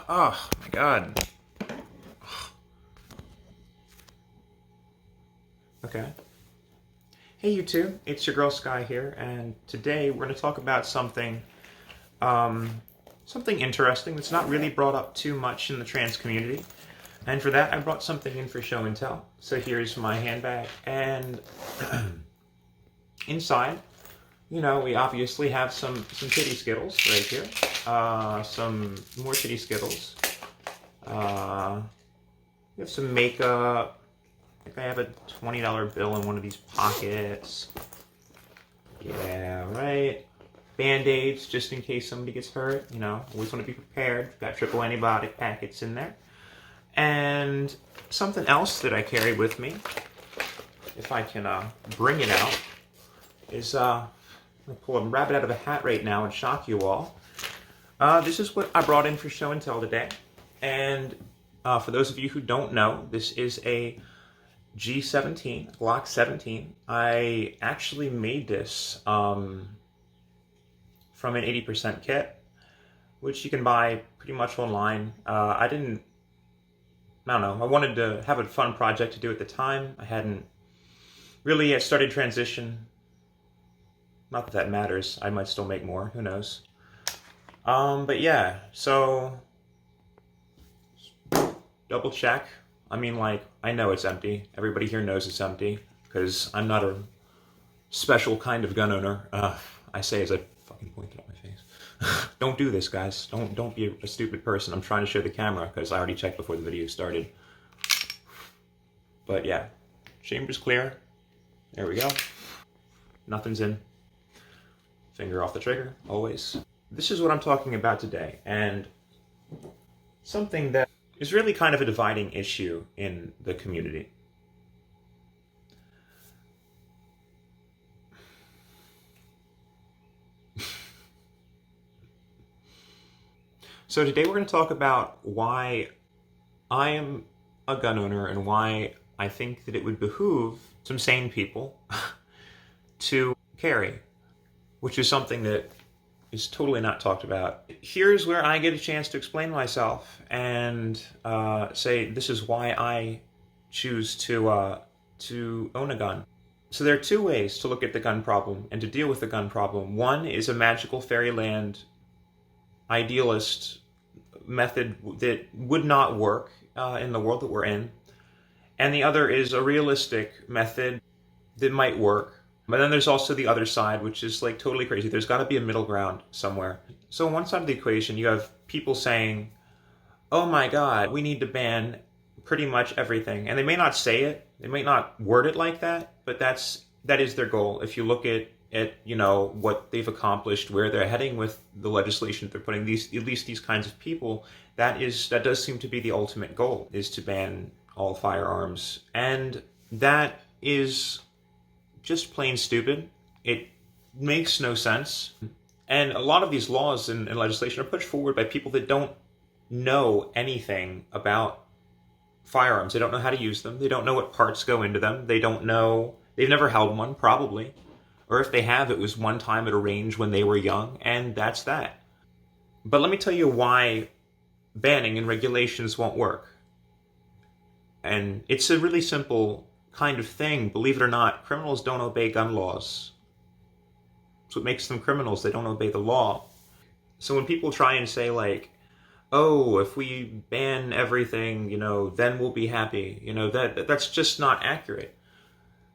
Oh my god. Okay. Hey you two, it's your girl Sky here, and today we're going to talk about something interesting that's not really brought up too much in the trans community. And for that, I brought something in for show and tell. So here's my handbag, and inside, we obviously have some titty Skittles right here. Some more titty Skittles. We have some makeup. I think I have a $20 bill in one of these pockets. Yeah, right. Band-Aids, just in case somebody gets hurt. Always want to be prepared. Got triple antibiotic packets in there. And something else that I carry with me, if I can bring it out, is I'm going to pull a rabbit out of a hat right now and shock you all. This is what I brought in for show and tell today. And for those of you who don't know, this is a G17, Glock 17. I actually made this from an 80% kit, which you can buy pretty much online. I don't know, I wanted to have a fun project to do at the time. I hadn't really yet started transition. Not that that matters, I might still make more, who knows. But yeah, so double check. I mean, I know it's empty. Everybody here knows it's empty, because I'm not a special kind of gun owner. I say as I fucking pointed at my face. Don't do this, guys. Don't be a stupid person. I'm trying to show the camera, because I already checked before the video started. But yeah, chamber's clear. There we go. Nothing's in. Finger off the trigger, always. This is what I'm talking about today, and something that is really kind of a dividing issue in the community. So today we're going to talk about why I am a gun owner and why I think that it would behoove some sane people to carry, which is something that is totally not talked about. Here's where I get a chance to explain myself and say this is why I choose to own a gun. So there are two ways to look at the gun problem and to deal with the gun problem. One is a magical fairyland idealist method that would not work in the world that we're in. And the other is a realistic method that might work. But then there's also the other side, which is totally crazy. There's got to be a middle ground somewhere. So on one side of the equation, you have people saying, oh my God, we need to ban pretty much everything. And they may not say it, they might not word it like that, but that is their goal. If you look at what they've accomplished, where they're heading with the legislation that they're putting at least these kinds of people, that does seem to be the ultimate goal, is to ban all firearms. And that is just plain stupid. It makes no sense. And a lot of these laws and legislation are pushed forward by people that don't know anything about firearms. They don't know how to use them. They don't know what parts go into them. They've never held one, probably. Or if they have, it was one time at a range when they were young, and that's that. But let me tell you why banning and regulations won't work. And it's a really simple kind of thing. Believe it or not, criminals don't obey gun laws. That's what makes them criminals. They don't obey the law. So when people try and say oh, if we ban everything, then we'll be happy, that's just not accurate.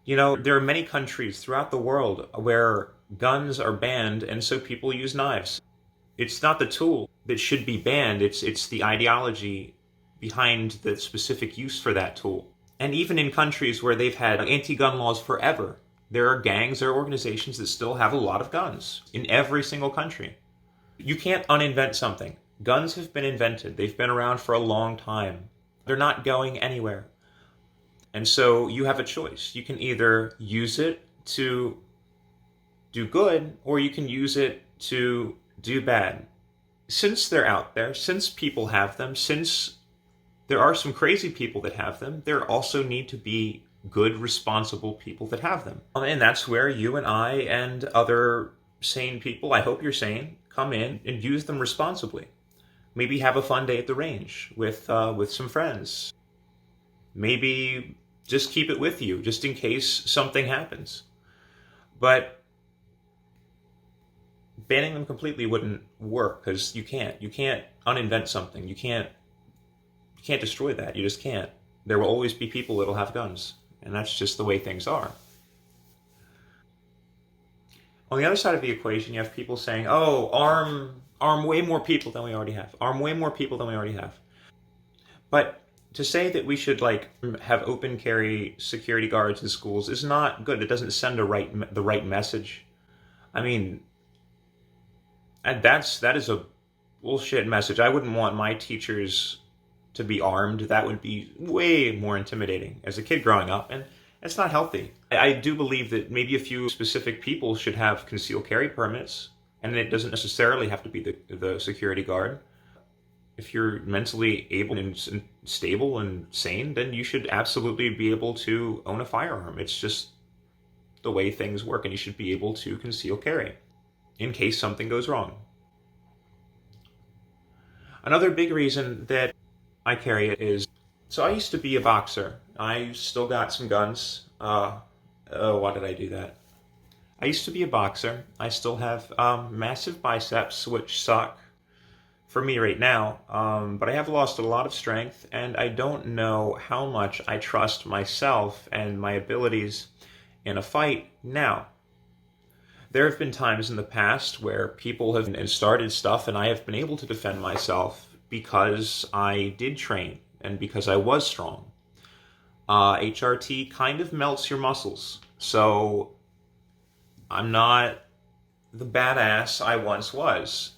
There are many countries throughout the world where guns are banned, and so people use knives. It's not the tool that should be banned, it's the ideology behind the specific use for that tool. And even in countries where they've had anti-gun laws forever, there are gangs, there are organizations that still have a lot of guns in every single country. You can't uninvent something. Guns have been invented. They've been around for a long time. They're not going anywhere. And so you have a choice. You can either use it to do good, or you can use it to do bad. Since they're out there, since people have them, since there are some crazy people that have them, there also need to be good, responsible people that have them. And that's where you and I and other sane people, I hope you're sane, come in and use them responsibly. Maybe have a fun day at the range with some friends. Maybe just keep it with you, just in case something happens. But banning them completely wouldn't work, because you can't uninvent something. You can't destroy that. You just can't. There will always be people that'll have guns, and that's just the way things are. On the other side of the equation, you have people saying, "Oh, arm way more people than we already have. Arm way more people than we already have." But to say that we should have open carry security guards in schools is not good. It doesn't send the right message. I mean, and that is a bullshit message. I wouldn't want my teachers to be armed. That would be way more intimidating as a kid growing up, and it's not healthy. I do believe that maybe a few specific people should have concealed carry permits, and it doesn't necessarily have to be the security guard. If you're mentally able and stable and sane, then you should absolutely be able to own a firearm. It's just the way things work, and you should be able to conceal carry in case something goes wrong. Another big reason that I carry it is, so I used to be a boxer. I still got some guns. Why did I do that? I used to be a boxer. I still have massive biceps, which suck for me right now, but I have lost a lot of strength, and I don't know how much I trust myself and my abilities in a fight now. There have been times in the past where people have started stuff, and I have been able to defend myself because I did train and because I was strong. HRT kind of melts your muscles, so I'm not the badass I once was.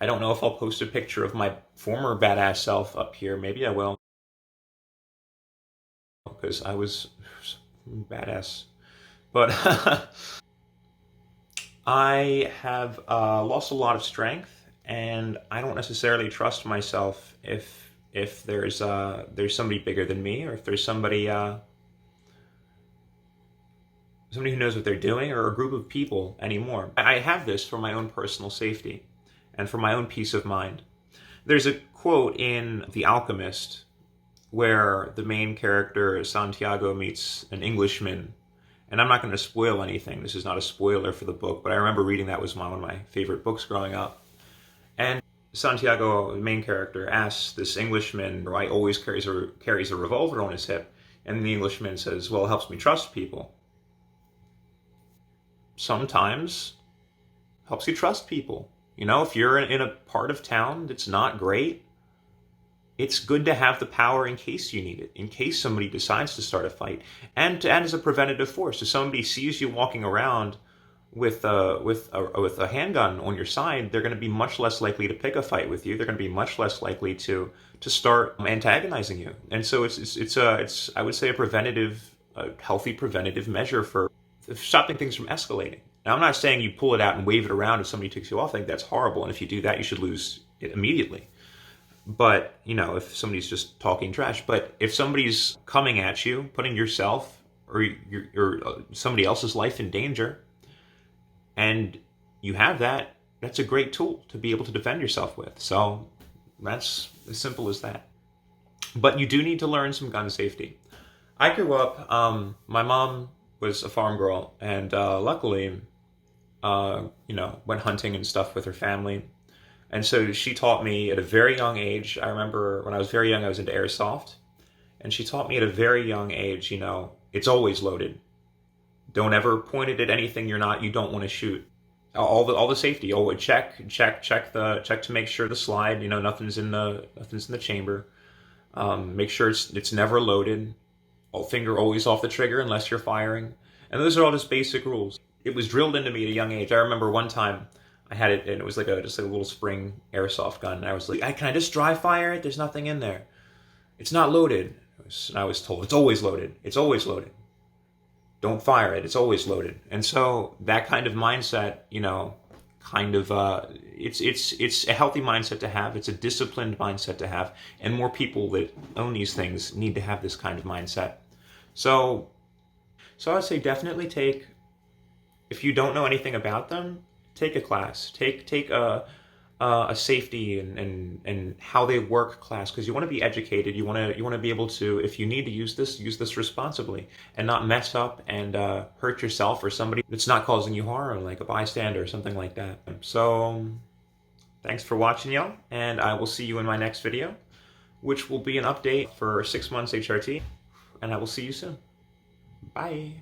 I don't know if I'll post a picture of my former badass self up here. Maybe I will, because I was badass. But I have lost a lot of strength, and I don't necessarily trust myself if there's somebody bigger than me, or if there's somebody who knows what they're doing, or a group of people anymore. I have this for my own personal safety and for my own peace of mind. There's a quote in The Alchemist where the main character, Santiago, meets an Englishman. And I'm not going to spoil anything. This is not a spoiler for the book, but I remember reading that. Was one of my favorite books growing up. And Santiago, the main character, asks this Englishman why he always carries a revolver on his hip. And the Englishman says, "Well, it helps me trust people." Sometimes helps you trust people. You know, if you're in a part of town that's not great, it's good to have the power in case you need it, in case somebody decides to start a fight, and as a preventative force. If somebody sees you walking around with a handgun on your side, they're going to be much less likely to pick a fight with you. They're going to be much less likely to start antagonizing you. And so it's I would say a healthy preventative measure for stopping things from escalating. Now, I'm not saying you pull it out and wave it around if somebody takes you off. I think that's horrible, and if you do that, you should lose it immediately. But, you know, if somebody's just talking trash. But if somebody's coming at you, putting yourself or somebody else's life in danger, and you have that, that's a great tool to be able to defend yourself with. So that's as simple as that. But you do need to learn some gun safety. I grew up, my mom was a farm girl, and luckily, went hunting and stuff with her family. And so she taught me at a very young age. I remember when I was very young, I was into airsoft. And she taught me at a very young age, it's always loaded. Don't ever point it at anything you don't want to shoot. All the safety. Oh, check to make sure the slide, nothing's in the chamber. Make sure it's never loaded. Finger always off the trigger unless you're firing. And those are all just basic rules. It was drilled into me at a young age. I remember one time I had it, and it was just a little spring airsoft gun. And I was like, can I just dry fire it? There's nothing in there. It's not loaded. And I was told, it's always loaded. It's always loaded. Don't fire it. It's always loaded. And so that kind of mindset, it's a healthy mindset to have. It's a disciplined mindset to have. And more people that own these things need to have this kind of mindset. So I would say definitely if you don't know anything about them, take a class. Take a a safety and how they work class, because you want to be educated. You want to be able to, if you need to use this responsibly and not mess up and hurt yourself or somebody that's not causing you harm, like a bystander or something like that. So thanks for watching, y'all, and I will see you in my next video, which will be an update for 6 months HRT, and I will see you soon. Bye.